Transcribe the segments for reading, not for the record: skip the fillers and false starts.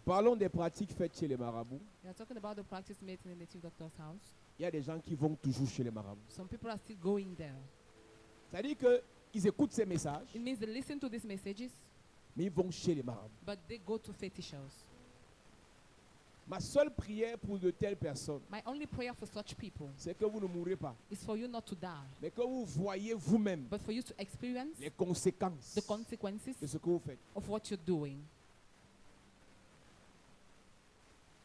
Parlons des pratiques faites chez les marabouts. We are talking about the practice made in the native doctor's house. Il y a des gens qui vont toujours chez les marabouts. Some people are still going there. C'est-à-dire qu'ils écoutent ces messages, It means they listen to these messages, mais ils vont chez les marabouts. but they go to fetishers. Ma seule prière pour de telles personnes, My only prayer for such people c'est que vous ne mourrez pas, is for you not to die, mais que vous voyez vous-même but for you to experience les conséquences the consequences de ce que vous faites. of what you're doing.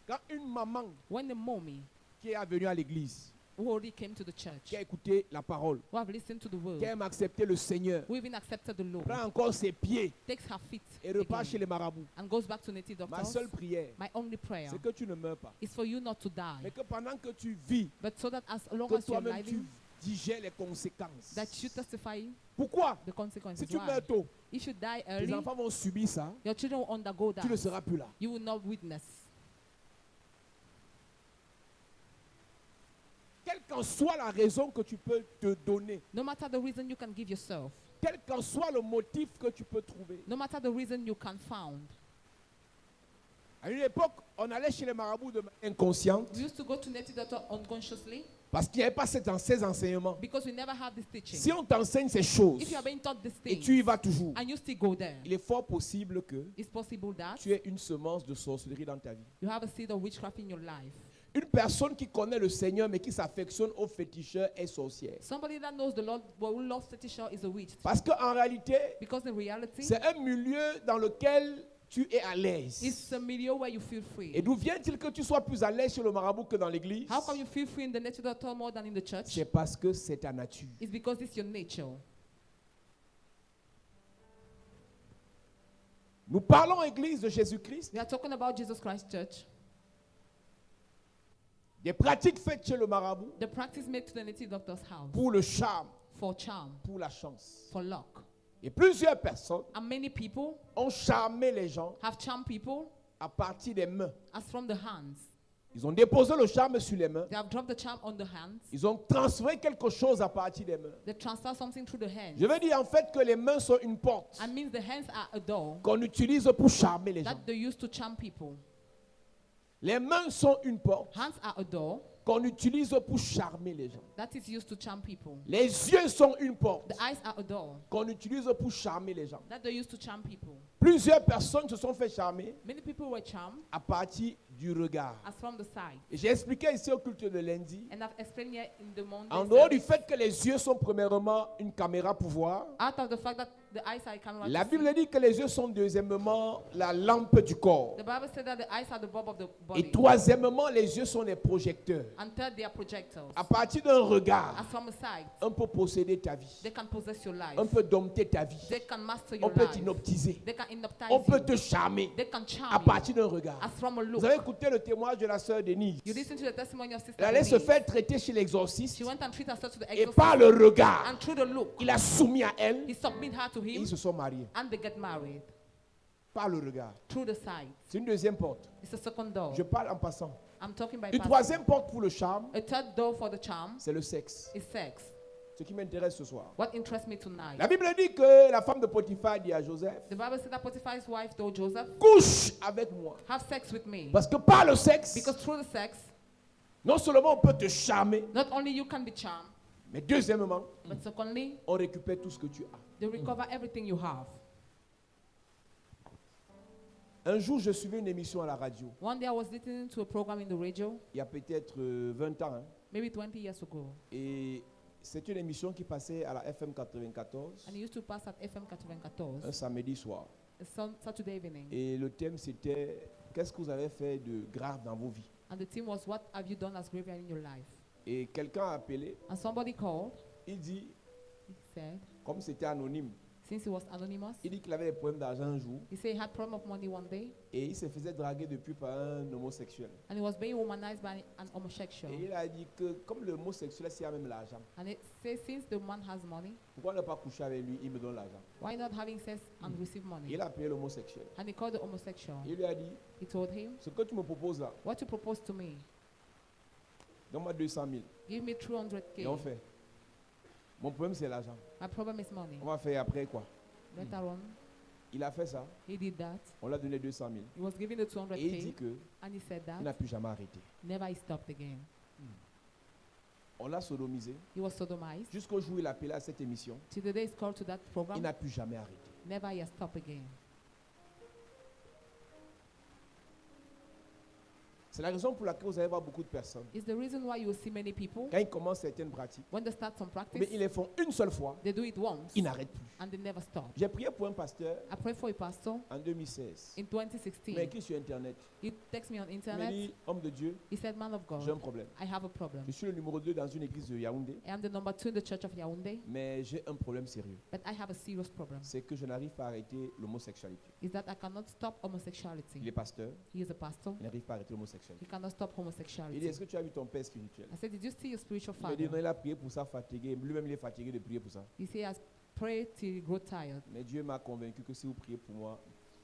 Quand une maman When the mommy qui est venue à l'église, who already came to the qui church, a écouté la parole, who have listened to the qui word, aime accepter le Seigneur, who even accepted the Lord, prend encore ses pieds takes her feet et repart chez again les marabouts. and goes back to native Ma doctors, seule prière, my only prayer c'est que tu ne meurs pas. is for you not to Mais die, que pendant que tu vis, but so that as long que as you're toi-même tu living, digères les conséquences. that you testify Pourquoi? the consequences. Si tu Why? meurs tôt, If you die tes early, enfants vont subir ça, your children will undergo tu ne that. seras plus là. You will not witness. Quelle qu'en soit la raison que tu peux te donner, No matter the reason you can give yourself, quel qu'en soit le motif que tu peux trouver. no matter the reason you can found. À une époque, on allait chez les marabouts de manière inconsciente We used to go to native doctor unconsciously parce qu'il n'y avait pas ces enseignements. because we never had this teaching. Si on t'enseigne ces choses If you are being taught these et things tu y vas toujours, and you still go there, il est fort possible que it's possible that tu aies une semence de sorcellerie dans ta vie. you have a seed of witchcraft in your life. Une personne qui connaît le Seigneur mais qui s'affectionne aux féticheurs est sorcière. Somebody that knows the Lord, but who loves fetisher is a witch. Parce qu'en réalité, Because in reality, c'est un milieu dans lequel tu es à l'aise. it's a milieu where you feel free. Et d'où vient-il que tu sois plus à l'aise chez le marabout que dans l'église? How come you feel free in the native doctor more than in the church? C'est parce que c'est ta nature. It's because it's your nature. Nous parlons, Église de Jésus-Christ, We are talking about Jesus Christ Church. des pratiques faites chez le marabout The practice made to the native doctor's house pour le charme, for charm, pour la chance. for luck. Et plusieurs personnes And many people ont charmé les gens have charmed people à partir des mains. as from the hands. Ils ont déposé le charme sur les mains. They have dropped the charm on the hands. Ils ont transféré quelque chose à partir des mains. They transfer something through the hands. Je veux dire en fait que les mains sont une porte And means the hands are a door qu'on utilise pour charmer les gens. that they use to charm people. Les mains sont une porte Hands are a door qu'on utilise pour charmer les gens. that is used to charm people. Les yeux sont une porte The eyes are a door qu'on utilise pour charmer les gens. that they use to charm people. Plusieurs personnes se sont fait charmer Many people were charmed à partir du regard. as from the side. Et j'ai expliqué ici au culte de lundi, And I've explained here in the Monday en dehors du service, fait que les yeux sont premièrement une caméra pour voir, out of the fact that the eyes are a camera la to Bible see, dit que les yeux sont deuxièmement la lampe du corps. the Bible said that the eyes are the bulb of the Et body. troisièmement, les yeux sont les projecteurs. And third, they are projectors. À partir d'un regard, As from a side, on peut posséder ta vie. they can possess your life. On peut dompter ta vie. They can master On your peut life. t'inoptiser. They can hypnotize On peut you. te charmer They can à charm partir you d'un regard. as from a Vous look. avez écouté le témoignage de la sœur Denise. You listen to the testimony of Sister Elle allait se Denise. faire traiter chez l'exorciste She went and treated herself to the et exorcist. par le regard, And through the look, il a soumis à elle he submitted her to et him. ils se sont mariés. And they get married. Par le regard. Through the side. C'est une deuxième porte. It's a second door. Je parle en passant. I'm talking by Une passing. troisième porte pour le charme, A third door for the charm c'est le sexe. is sex. Ce qui m'intéresse ce soir. What interests me tonight? La Bible dit que la femme de Potiphar dit à Joseph, The Bible said that Potiphar's wife told Joseph, couche avec moi. have sex with me. Parce que par le sexe, Because through the sex, non seulement on peut te charmer, not only you can be charmed, mais deuxièmement, but secondly, on récupère tout ce que tu as. they recover everything you have. Un jour, je suivais une émission à la radio, One day I was listening to a program in the radio, il y a peut-être 20 ans, hein, maybe 20 years ago, et c'est une émission qui passait à la FM 94 and it used to pass at FM 94, un samedi soir. a Saturday evening. Et le thème c'était qu'est-ce que vous avez fait de grave dans vos vies? And the theme was, what have you done as graveyard in your life? Et quelqu'un a appelé, And somebody called, il dit, he said, comme c'était anonyme, since he was anonymous, il dit qu'il avait des problèmes d'argent un jour he said he had problem of money one day, et il se faisait draguer depuis par un homosexuel. and he was being womanized by an homosexual. Et il a dit que comme le homosexuel, s'il a même l'argent, And it says, since the man has money, pourquoi ne pas coucher avec lui, il me donne l'argent. why not having sex and receive money? Il a appelé l'homosexuel. And he called the homosexual. Il lui a dit, He told him, ce que tu me proposes là, what you propose to me, donne-moi 200 000. give me Et on 300K. fait. Mon problème c'est l'argent. My problem is money. On va faire après quoi? Later on, Il a fait ça. He did that. On l'a donné 200 000. He was given the Et il dit 200K, qu'il and he said n'a that plus jamais arrêté. never he stopped again. On l'a sodomisé. He was sodomized. Jusqu'au jour où il a appelé à cette émission, Till the day he's called to that il program, n'a plus jamais arrêté. never he has stopped again. C'est la raison pour laquelle vous allez voir beaucoup de personnes. It's the reason why you will see many people, Quand ils commencent certaines pratiques, when they start some mais practice, ils les font une seule fois, they do it once, ils n'arrêtent plus. and they never stop. J'ai prié pour un pasteur I prayed for a pastor en 2016. in Il m'a 2016. écrit sur Internet. He texted me on Il m'a internet. dit, homme de Dieu, He said, man of j'ai un God, problème. I have a problem. Je suis le numéro 2 dans une église de Yaoundé, I am the number 2 in the church of Yaoundé, mais j'ai un problème sérieux. but I have a serious problem. C'est que je n'arrive pas à arrêter l'homosexualité. Is that I cannot stop Il homosexuality. est pasteur, He is a pastor. il n'arrive pas à arrêter l'homosexualité. He cannot stop Il dit, homosexuality. est-ce que tu as vu ton père spirituel? I said, did you see your spiritual Il m'a dit, father? non, il a prié pour ça, fatigué. Lui-même, il est fatigué de prier pour ça. He said, he has prayed till he grew tired. Mais Dieu m'a convaincu que si vous priez pour moi,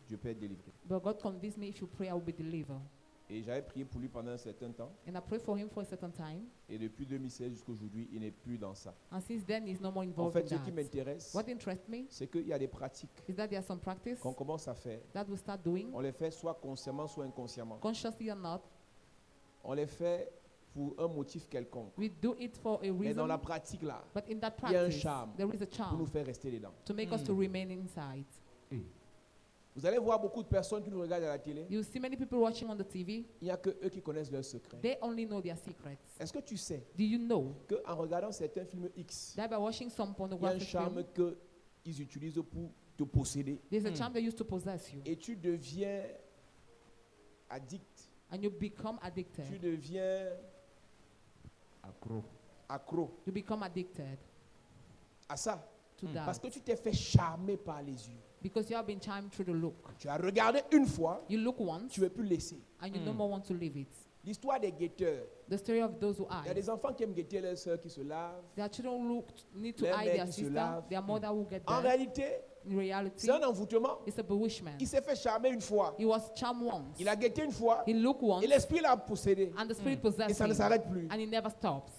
Dieu peut être délivré. But God convinced me if you pray, I will be delivered. Et j'avais prié pour lui pendant un certain temps. And I prayed for him for a certain time. Et depuis 2016 jusqu'à aujourd'hui, il n'est plus dans ça. And since then, he's no more En involved fait, ce in qui that. m'intéresse, What interests me c'est qu'il y a des pratiques is that there are some practice qu'on commence à faire. that we start doing, On les fait soit consciemment, soit inconsciemment. consciously or not. On les fait pour un motif quelconque. We do it for a Mais dans la reason, pratique là, but in that il y a un practice, charme there is a pour nous charm faire rester dedans. to make us to remain inside. Vous allez voir beaucoup de personnes qui nous regardent à la télé. You see many people watching on the TV, Il n'y a que eux qui connaissent leurs secrets. they only know their secrets. Est-ce que tu sais Do you know qu'en regardant certains films X, that by watching some il y a un pornographic charme film, qu'ils utilisent pour te posséder there's a charm they used to possess you, et tu deviens addict, and you become tu addicted. deviens Accro. accro You become addicted à ça. to Parce that que tu t'es fait charmer par les yeux. because you have been charmed through the look. Tu as regardé une fois, You look once, tu ne veux plus laisser. and you no more want to leave it. L'histoire des guetteurs. The story of those who Il y a hide. des enfants qui aiment guetter leurs soeurs qui se lavent. Their children need to Les hide mères their qui se sister, lavent. their mother will get En there. réalité, In reality, c'est un envoûtement. it's a bewitchment. Il s'est fait charmer une fois. He was charmed once. Il a guetté une fois. He looked once, Et l'esprit l'a possédé. and the spirit Et possessed ça ne him, s'arrête plus. and he never stops.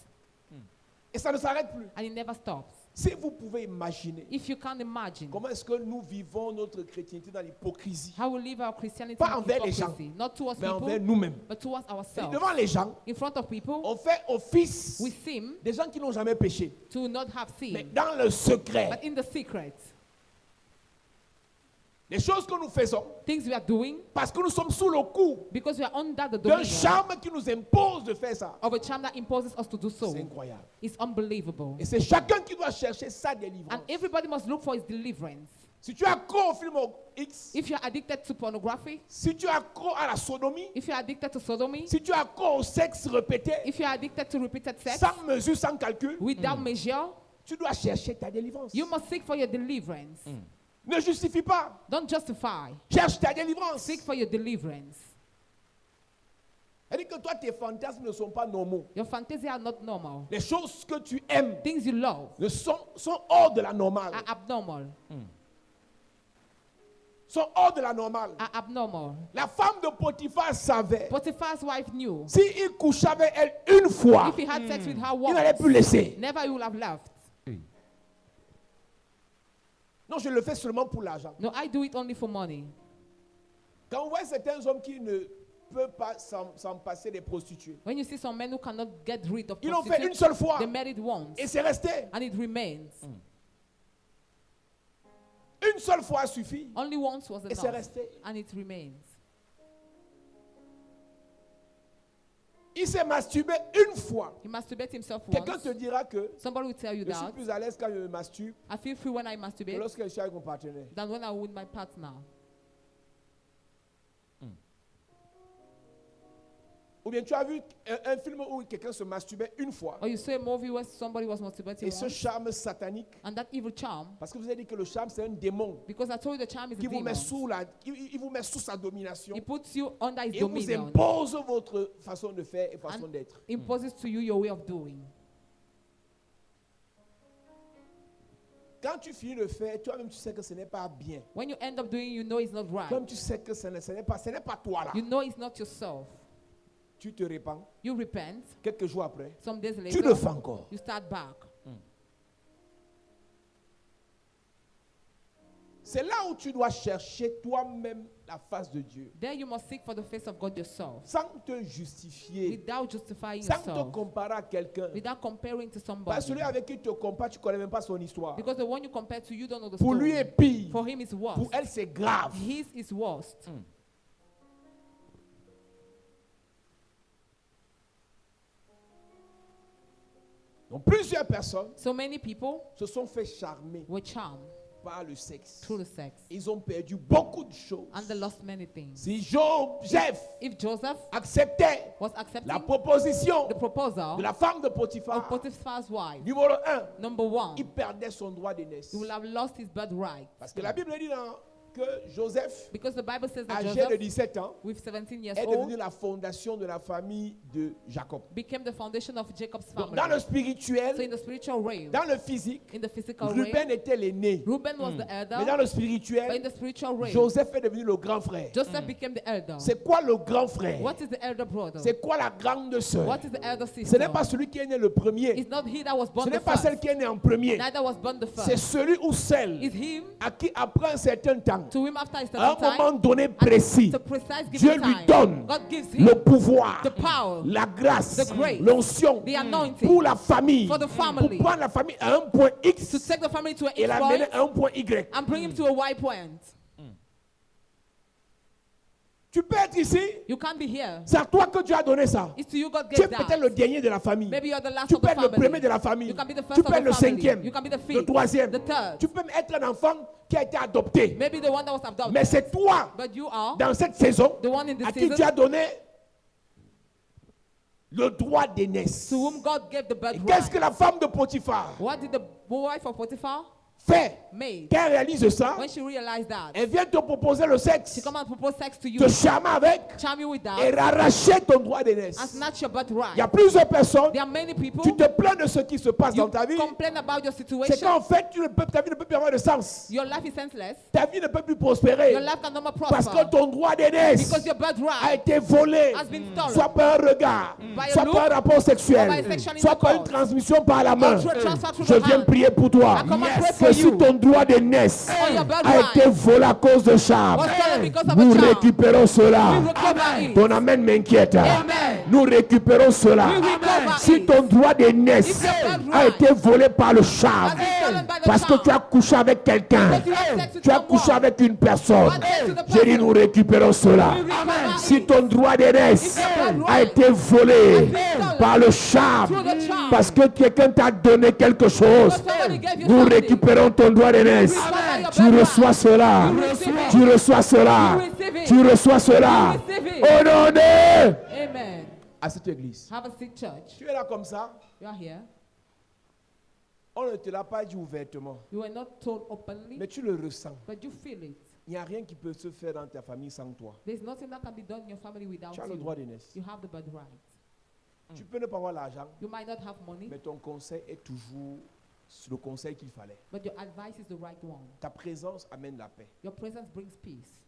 Et ça ne s'arrête plus. And he never stops. Si vous pouvez imaginer If you can imagine comment est-ce que nous vivons notre chrétienté dans l'hypocrisie, how we live our Christianity Pas in envers les hypocrisy, not towards mais envers people, nous-mêmes. but towards Et ourselves. devant les gens, In front of people, on fait office we seem des gens qui n'ont jamais péché. to not have Mais sin, dans le secret, but in the secret, les choses que nous faisons, things we are doing, parce que nous sommes sous le coup because we are under the d'un dominion charme qui nous impose de faire ça. of a charm that imposes us to do so. C'est incroyable. It's unbelievable. Et c'est chacun qui doit chercher sa And délivrance. everybody must look for his deliverance. Si tu es accro au film X, If you're addicted to pornography, si tu es accro à la sodomie, if you're addicted to sodomy, si tu es accro au sexe répété, if you're addicted to repeated sex sans mesure, sans calcul, without measure, tu dois chercher ta délivrance. you must seek for your deliverance. Ne justifie pas. Don't justify. Cherche ta délivrance. Seek for your deliverance. C'est-à-dire que toi, tes fantasmes ne sont pas normaux. Your fantasies are not normal. Les choses que tu aimes Things you love sont hors de la normale. are abnormal. Sont hors de la normale. Are abnormal. La femme de Potiphar savait. Potiphar's wife knew S'il couchait avec elle une fois, if he had sex with her il n'allait once, plus laisser. never he would have left. Non, je le fais seulement pour l'argent. No, I do it only for money. Quand on voit certains hommes qui ne peuvent pas s'en passer des prostituées, When you see some men who cannot get rid of ils l'ont fait une prostitutes, seule fois they married once et c'est resté. and it remains. Une seule fois suffit Only once was et c'est enough resté. and it remains. Il s'est masturbé une fois. He masturbates himself Quelqu'un once. te dira que Somebody will tell you je suis that plus à l'aise quand je me masturbe I feel free when I que masturbate lorsque je suis avec mon partenaire. than when I'm with my partner. Ou bien tu as vu un film où quelqu'un se masturbait une fois Or you saw a movie where somebody was masturbating et ce once, charme satanique, and that evil charm, parce que vous avez dit que le charme c'est un démon because I told you the charm is a qui vous met demon. il vous met sous sa domination It puts you under his et vous dominion. impose votre façon de faire et façon And d'être. imposes to you your way of doing. Quand tu finis de faire, toi-même tu sais que ce n'est pas bien. When you end up doing, you know it's not right. Toi-même tu sais que ce n'est pas toi là. You know it's not yourself. Tu te répands. You repent. Quelques jours après, Some days tu later, le fais encore. you start back. C'est là où tu dois chercher toi-même la face de Dieu. There you must seek for the face of God yourself. Sans te justifier. Without justifying Sans te yourself. comparer à quelqu'un. Without comparing to Parce que somebody. celui avec qui tu te compares, tu ne connais même pas son histoire. Because the one you compare to, you don't know the Pour lui story. est pire. For him, it's worse. Pour elle, c'est grave. His is worst. Donc plusieurs personnes So many people se sont fait charmer were charmed par le sexe. through the sex. Ils ont perdu beaucoup de choses. And they lost many things. Si Joseph If Joseph acceptait was accepting la proposition the proposal de la femme de of Potiphar, Potiphar's wife, numéro 1, number one, il perdait son droit d'aînesse. he will have lost his birthright. Parce que la Bible dit que Joseph, Because the Bible says that âgé de Joseph, 17 ans, with 17 years est devenu old, la fondation de la famille de Jacob. became the foundation of Jacob's Donc, family. dans le So spirituel, in the spiritual realm, dans le physique, in the physical Ruben realm, était l'aîné. Reuben was the Mais dans elder, le but in spirituel, the spiritual realm, Joseph est devenu le grand frère. Joseph became the elder. C'est quoi le grand frère? What is the elder brother? C'est quoi la grande sœur? What is the elder Ce sister? n'est pas celui qui est né le premier. It's not he that was Ce born n'est the pas celle first. qui est née en premier. Neither was born the C'est first. celui ou celle It's him, à qui, après un certain temps, to him after a à un certain time, moment donné précis, at a precise Dieu given lui time, donne God gives him le pouvoir, the power, la grâce, the grace, l'onction the anointing pour la famille, for the pour family, prendre la famille à un point to X take the family to an et X l'amener point à un point Y. and bring him to a Y point. Tu peux être ici, You can't be here. c'est à toi que Dieu a donné ça. It's to you God Tu es gave peut-être that. le dernier de la famille. Maybe you're the last Tu of peux the être le premier family. de la famille. You can be the first Tu of peux être the le family. cinquième, You can be the le fifth, troisième. the third. Tu peux être un enfant qui a été adopté. Maybe the one that was adopted. Mais c'est toi, But you are dans cette saison, the one in à this qui Dieu a season donné le droit d'aînesse. to whom God gave the Et qu'est-ce que birthright. la femme de Potiphar What did the wife of Potiphar fait? made Quand elle réalise ça, when she realized that? elle vient te proposer le She sexe, come and propose sex to you, te charmer avec charm you with et that, arracher ton droit and d'aînesse. snatch your Il y a birthright. plusieurs personnes, There are many people, tu te plains de ce qui se passe you dans ta vie. complain about your C'est situation. qu'en fait, ta vie ne peut plus avoir de sens. Your life is senseless. Ta vie ne peut plus prospérer. Your life can no more Parce que prosper ton droit d'aînesse because your a birthright été volé, has been stolen. soit par un regard, By a soit look, par un rapport sexuel, or by sexual soit par une intercourse, transmission par la main. or through a transfer through Je the viens hand. prier pour toi. I come and pray Que for si you. ton droit d'aînesse Or your a birthright été volé à cause de charme, was stolen because of nous a charm. récupérons We cela. recover it. Ton amen m'inquiète. Amen. Nous récupérons cela. We recover Si it. ton droit d'aînesse If your birthright a été volé par le charme, has been stolen by the parce que charm, tu as couché avec quelqu'un, because you had sex with tu as someone, couché avec une personne, you had sex with a j'ai dit person, nous récupérons cela. we recover Si it. ton droit d'aînesse If your birthright a été volé has been stolen par le charme, through the charm, parce que quelqu'un t'a donné quelque chose, because somebody gave you nous something, récupérons ton droit d'aînesse. recover your Tu birthright. reçois cela. You receive it. Tu reçois cela. You receive it. Tu reçois cela. You receive it. Au nom de... Amen. À cette église. Have a sick church. Tu es là comme ça. You are here. On ne te l'a pas dit ouvertement. You were not told openly, Mais tu le ressens. but you feel it. Il n'y a rien qui peut se faire dans ta famille sans toi. There's nothing that can be done in your family without Tu as le you. droit d'aînesse. You have the birthright. Tu peux ne pas avoir l'argent, You might not have money, mais ton conseil est toujours le conseil qu'il fallait. but your advice is the right one. Ta présence amène la paix. Your presence brings peace.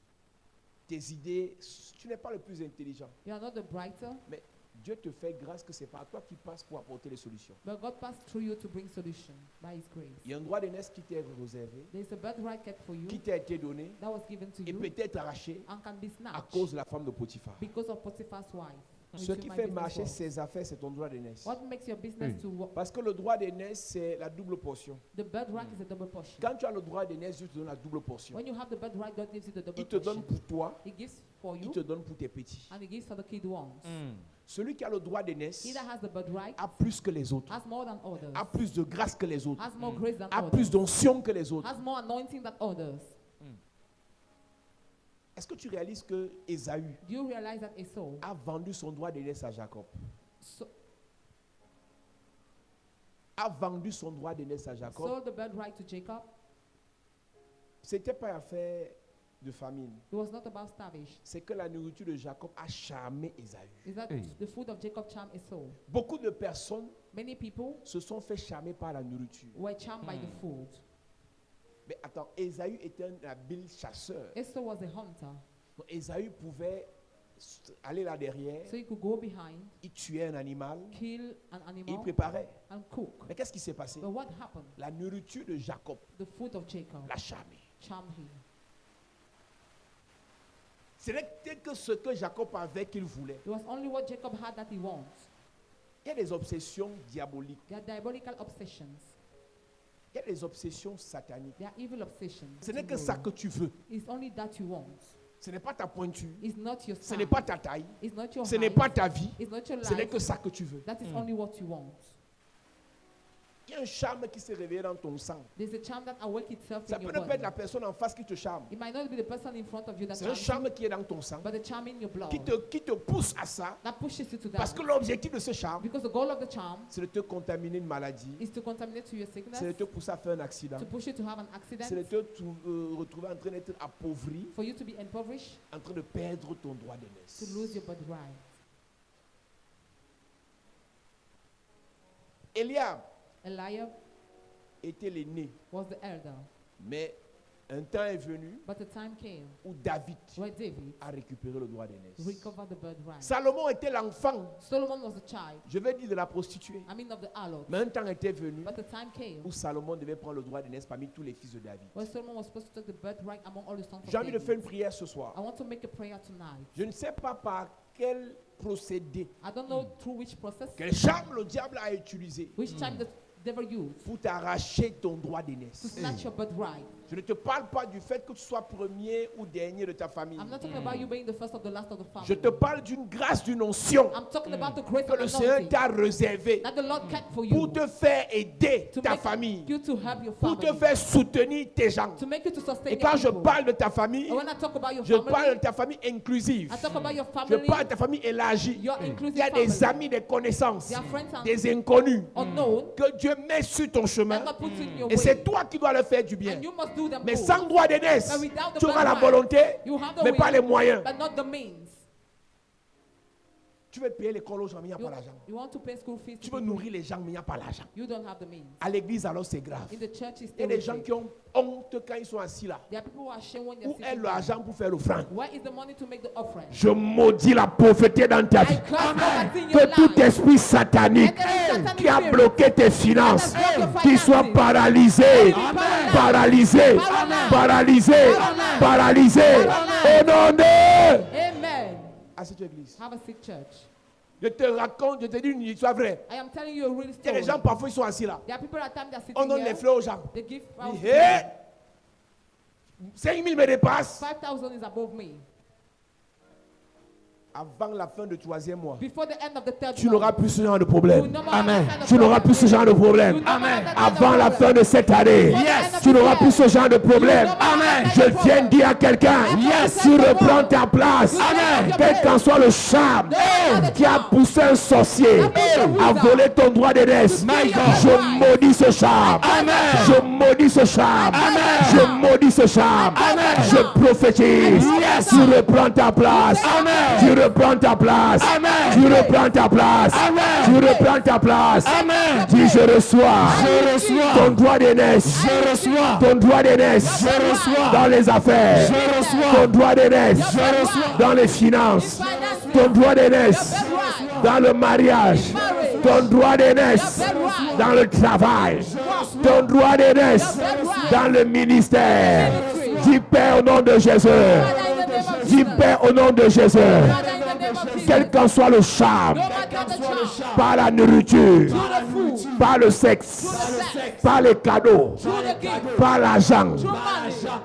Tes idées, tu n'es pas le plus intelligent, You are not the brighter, mais Dieu te fait grâce que c'est par toi qui passe pour apporter les solutions. but God passed through you to bring solution by His grace. Il y a un droit d'aînesse qui t'est réservé, There's a birthright kept for you qui t'a été donné that was given to et you peut-être arraché and can be à snatched cause de la femme de Potiphar. because of Potiphar's wife. Ce It's qui in my fait business marcher world. ses affaires, c'est ton droit d'aînesse. What makes your business to work? Parce que le droit d'aînesse, c'est la double portion. The birthright is a double portion. Quand tu as le droit d'aînesse, Dieu te donne la double portion. When you have the birthright, God gives you the double Il te donne portion. pour toi, He gives for il you te donne pour tes petits. and He gives for the kid ones. Celui qui a le droit d'aînesse He that has the birthright a plus que les autres, has more than others, a plus de grâce que les autres, has more grace than a plus others, d'onction que les autres. has more anointing than others. Est-ce que tu réalises que Ésaü Do you realize that Esau a vendu son droit d'aînesse à Jacob? A vendu son droit d'aînesse à Jacob. sold the birthright to Jacob? C'était pas affaire de famine. It was not about starvation. C'est que la nourriture de Jacob a charmé Ésaü. Is that the food of Jacob charmed Esau? Beaucoup de personnes Many people se sont fait charmer par la nourriture. were charmed by the food. Mais attends, Ésaü était un habile chasseur. Esau was a hunter, Donc, Ésaü pouvait aller là derrière, so he could go behind, il tuait un animal, kill an il animal, préparait. and cook. Mais qu'est-ce qui s'est passé? But what happened? La nourriture de Jacob The food of Jacob l'a charmé. charm him. Ce n'était que ce que Jacob avait qu'il voulait. It was only what Jacob had that he wants. Il y a des obsessions diaboliques. There are diabolical obsessions. Il y a des obsessions sataniques. They are evil obsessions. Ce n'est que ça que tu veux. It's only that you want. Ce n'est pas ta pointure. It's not your Ce size. n'est pas ta taille. It's not your Ce n'est height. pas ta vie. It's not your Ce n'est life. que ça que tu veux. That is only what you want. Il y a un charme qui s'est réveillé dans ton sang. There's a charm that awakes itself Ça in peut your ne pas être body. la personne en face qui te charme. It might not be the person in front of you that C'est un charms charme you, qui est dans ton sang, but the charm in your blood qui te pousse à ça. that pushes you to Parce that. que l'objectif de ce charme, Because the goal of the charm c'est de te contaminer une maladie, is to contaminate to your sickness, c'est de te pousser à faire un accident, to push you to have an c'est de accident, te retrouver en train d'être appauvri, for you to be impoverished, en train de perdre ton droit to d'aînesse. lose your birthright. Eliab Eliab était l'aîné, was the elder, mais un temps est venu but the time came où David where David a récupéré le droit d'aînesse. recovered the birthright. Salomon était l'enfant, Solomon was the child, je vais dire de la prostituée. I mean of the harlot, Mais un temps était venu but the time came où Salomon devait prendre le droit d'aînesse parmi tous les fils de David. where Solomon was supposed to take the birthright among all the sons J'ai of envie de faire une David. prière ce soir. I want to make a prayer tonight. Je ne sais pas par quel procédé, I don't know through which process, quel charme le diable a utilisé which time the devil used pour t'arracher ton droit to d'aînesse. snatch your birthright. Je ne te parle pas du fait que tu sois premier ou dernier de ta famille. I'm not talking about you being the first of the last of the Je family. te parle d'une grâce, d'une onction I'm talking about the grace que of le Seigneur anointing t'a réservée that the Lord kept for pour you te faire aider to ta make famille, you to help your pour te family, faire soutenir tes gens. to make you to sustain Et your quand je people. parle de ta famille, And when I talk about your je parle family, de ta famille inclusive. I talk about your Je family, parle de ta famille élargie. your Il inclusive y a des family, amis, des connaissances, their friends and des inconnus unknown, que Dieu met sur ton chemin. that God puts in your Et c'est way. toi qui dois leur faire du bien. And you must do them Mais good. sans droit d'aînesse, But without the tu auras la birthright, volonté, you have the mais will, pas les moyens. but not the means. Tu veux payer l'école aux gens, mais il n'y a You, pas l'argent. you want to pay school fees Tu to veux people, nourrir les gens, mais il n'y a pas l'argent. you don't have the means. À l'église, alors c'est grave. In the church, it's Il y a des gens terrible. qui ont honte quand ils sont assis là. There are people who are ashamed when they're Où est sitting down. l'argent pour faire l'offrande? Where is the money to make the offering? Je maudis la pauvreté dans ta I vie. curse poverty in your Que tout life. esprit satanique Let every satanic qui a spirit bloqué tes finances, that has blocked your qu'il soit finances, paralysé, Amen. paralysé, Amen. paralysé, Amen. paralysé. Au nom de... Amen. Assieds-toi, église. Have a sick church. Je te raconte, je te dis une histoire vraie. I am telling you a real Il y a story. des gens, parfois, ils sont assis là. There are people at times that are On sitting donne les here. fleurs aux gens. They give Ils disent, flowers. hé, 5 000 me dépassent. 5,000 is above me. Avant la fin du 3e mois, Before the end of the third tu n'auras month, plus ce genre de you problème. will no more have that kind of Tu n'auras problem. plus ce genre de problème. You will no more have that kind of Avant la problem. fin de cette année, Yes. tu n'auras plus ce genre de problème. You will no more have that Je kind of viens de problem. dire à quelqu'un, Yes. tu reprends ta place. Amen. Quel qu'en soit le charme Amen. qui a poussé un sorcier à voler ton droit d'aînesse, je maudis ce charme. Je maudis ce charme. Je maudis ce charme. Je prophétise. Tu reprends ta place. Tu reprends ta place. Tu reprends ta place. Tu reprends ta place. Dis je reçois ton droit d'aînesse. Ton droit d'aînesse dans les affaires. Ton droit d'aînesse dans les finances. Ton droit d'aînesse dans le mariage. Ton droit d'aînesse dans le travail. Ton droit d'aînesse dans le ministère. Dis Père au nom de Jésus. Dis Père au nom de Jésus. Quel qu'en soit le charme, par la nourriture, par le sexe, par les cadeaux, par l'argent,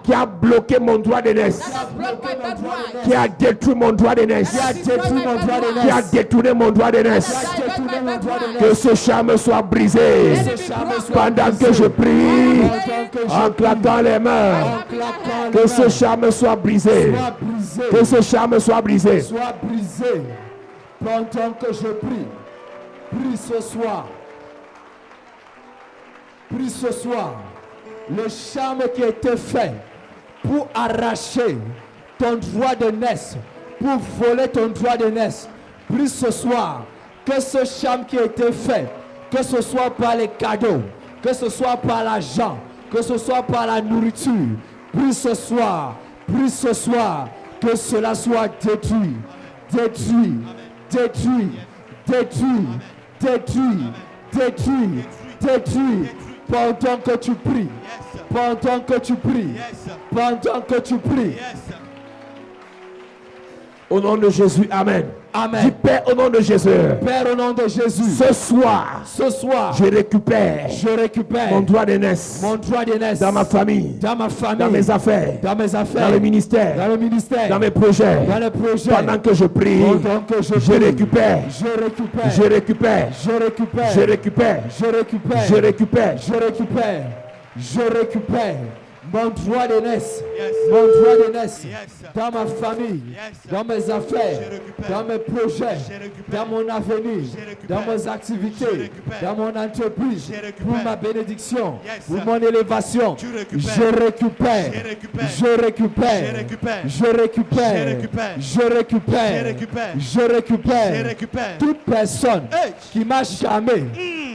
qui a bloqué mon droit d'aînesse, qui a détruit mon droit d'aînesse, qui a détourné mon droit d'aînesse. Que ce charme soit brisé pendant que je prie, en claquant les mains. Que ce charme soit brisé. Que ce charme soit brisé. Soit brisé pendant que je prie. Prie ce soir. Prie ce soir. Le charme qui a été fait pour arracher ton droit d'aînesse, pour voler ton droit d'aînesse. Prie ce soir que ce charme qui a été fait, que ce soit par les cadeaux, que ce soit par l'argent, que ce soit par la nourriture. Prie ce soir que cela soit détruit, détruit, détruit, détruit, détruit, détruit, détruit. Pendant que tu pries, pendant que tu pries, Pendant que tu pries. Yes. Au nom de Jésus, Amen. Amen. Dis Père, au nom de Jésus. Père, au nom de Jésus, Ce soir, ce soir, je récupère je récupère mon droit d'aînesse mon droit d'aînesse dans ma famille, dans ma famille, dans mes affaires, dans mes affaires, dans le ministère, dans le ministère, dans mes projets. dans les projets. Pendant que je prie, Pendant que je je prie, récupère, je récupère, je récupère, je récupère, je récupère, je récupère, je récupère. je récupère, je récupère mon droit d'aînesse, Yes. mon droit d'aînesse Yes. dans ma famille, Yes. dans mes affaires, Je récupère. dans mes projets, Je récupère. dans mon avenir, Je récupère. dans mes activités, Je récupère. dans mon entreprise, Je récupère. pour ma bénédiction, Yes. pour mon élévation. Tu récupères. Je récupère, Je récupère. je récupère, Je récupère. je récupère, Je récupère. je récupère, Je récupère. je récupère. Je récupère. Toute personne Hey. qui m'a charmé,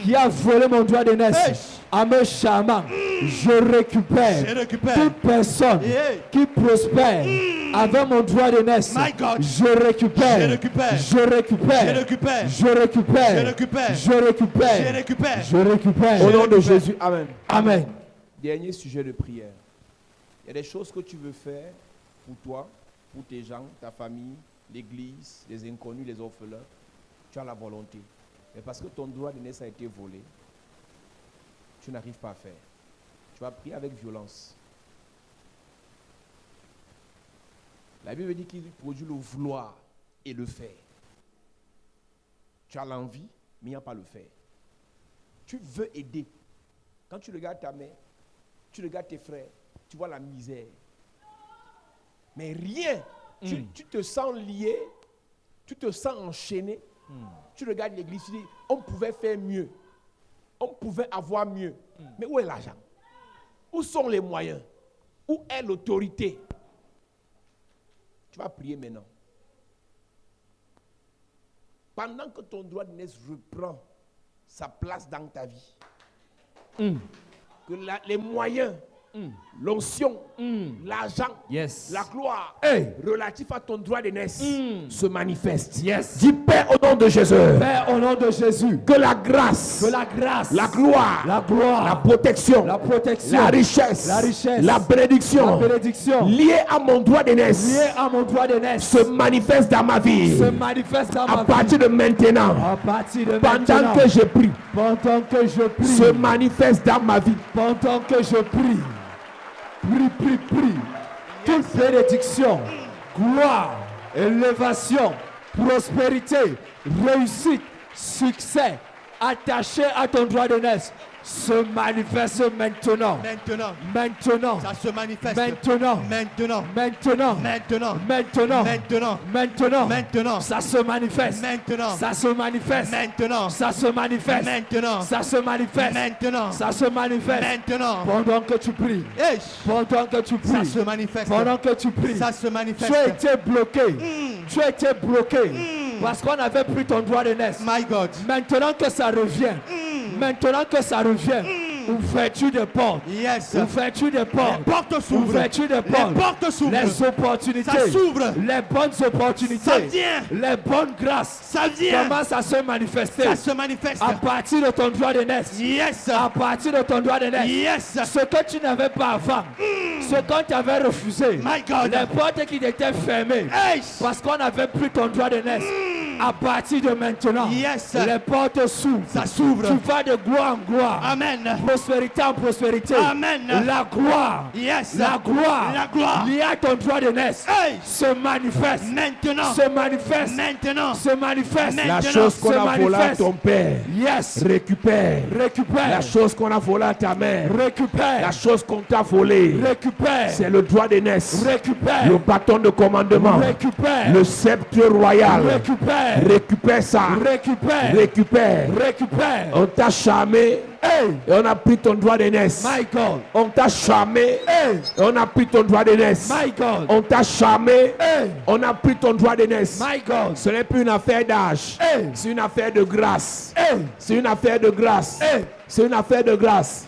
qui a volé mon droit d'aînesse, Hey. en me charmant, je récupère. Je récupère. Toute personne Yeah. qui prospère avec mon droit d'aînesse, My God. je récupère. Je récupère. Je récupère. Je récupère. Je récupère. Je récupère. Je récupère. Je récupère. Je récupère. Au nom de Jésus, Amen. Amen. Dernier sujet de prière. Il y a des choses que tu veux faire pour toi, pour tes gens, ta famille, l'église, les inconnus, les orphelins. Tu as la volonté. Mais parce que ton droit d'aînesse a été volé, tu n'arrives pas à faire. Tu vas prier avec violence. La Bible dit qu'il produit le vouloir et le faire. Tu as l'envie, mais il n'y a pas le faire. Tu veux aider. Quand tu regardes ta mère, tu regardes tes frères, tu vois la misère. Mais rien. Tu te sens lié, tu te sens enchaîné. Tu regardes l'église, tu dis, on pouvait faire mieux. On pouvait avoir mieux. Mais où est l'argent? Où sont les moyens? Où est l'autorité? Tu vas prier maintenant. Pendant que ton droit d'aînesse reprend sa place dans ta vie, que les moyens, l'onction, l'argent, Yes. la gloire Hey. relatif à ton droit d'aînesse se manifeste. Yes. Dis Père, au nom de Jésus, Père, au nom de Jésus, que la grâce, que la grâce, la gloire, la gloire, la protection, la protection, la richesse, la richesse, la bénédiction, la bénédiction liée à mon droit d'aînesse liée à mon droit d'aînesse se manifeste dans ma vie. se manifeste dans À ma partir vie. de maintenant, À partir de pendant maintenant, que je prie, pendant que je prie, se manifeste dans ma vie. pendant que je prie, prie. Toute bénédiction, gloire, élévation, prospérité, réussite, succès, attaché à ton droit d'aînesse, se manifeste maintenant. Maintenant. Maintenant. Ça se manifeste. Maintenant. Maintenant. Maintenant. Maintenant. Maintenant. Maintenant. Maintenant. Maintenant. Ça se manifeste. Maintenant. Ça se manifeste. Maintenant. Ça se manifeste. Maintenant. Ça se manifeste. Maintenant. Ça se manifeste. Maintenant. Pendant que tu pries. Hey. Pendant que tu Ça pries. se manifeste. Pendant que tu pries. Ça se Tu manifeste. as été bloqué. Tu as été bloqué. Parce qu'on avait pris ton droit d'aînesse. My God. Maintenant que ça revient. Maintenant que ça revient. Ouverture de portes. Yes. Ouverture de portes. Les portes s'ouvrent. Ouverture de Les portes. portes s'ouvrent. Les opportunités. Ça s'ouvre. Les bonnes opportunités. Ça vient. Les bonnes grâces. Ça vient. Commencent à se manifester. Ça se manifeste. À partir de ton droit d'aînesse. Yes. À partir de ton droit d'aînesse. Yes. Ce que tu n'avais pas avant. Ce qu'on t'avait refusé. My God. Les portes qui étaient fermées. Hey. Parce qu'on n'avait plus ton droit d'aînesse. À partir de maintenant. Yes. Les portes s'ouvrent. Ça s'ouvre. Tu vas de gloire en gloire. Amen. Prospérité en prospérité. Amen. La gloire. Yes. La gloire. La gloire. Liée à ton droit d'aînesse. Hey. Se manifeste. Maintenant. Se manifeste. Maintenant. Se manifeste. Maintenant. La chose qu'on Se a volée à manifeste. ton père, Yes. récupère. Récupère. La chose qu'on a volée à ta mère, Récupère. la chose qu'on t'a volée, Récupère. c'est le droit d'aînesse, Récupère. le bâton de commandement, Récupère. le sceptre royal. Récupère. Récupère ça. Récupère. Récupère. Récupère. On t'a charmé Hey. et on a pris ton droit d'aînesse. My God. On t'a charmé Hey. et on a pris ton droit d'aînesse. My God. On t'a charmé, Hey. on a pris ton droit d'aînesse. My God. Ce n'est plus une affaire d'âge, Hey. c'est une affaire de grâce. Hey. C'est une affaire de grâce. Hey. C'est une affaire de grâce.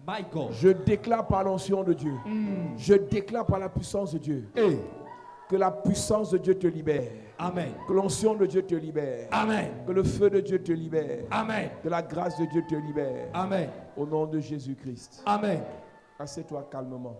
My God. Je déclare par l'onction de Dieu. Je déclare par la puissance de Dieu. Hey. Que la puissance de Dieu te libère. Amen. Que l'onction de Dieu te libère. Amen. Que le feu de Dieu te libère. Amen. Que la grâce de Dieu te libère. Amen. Au nom de Jésus-Christ. Amen. Assieds-toi calmement.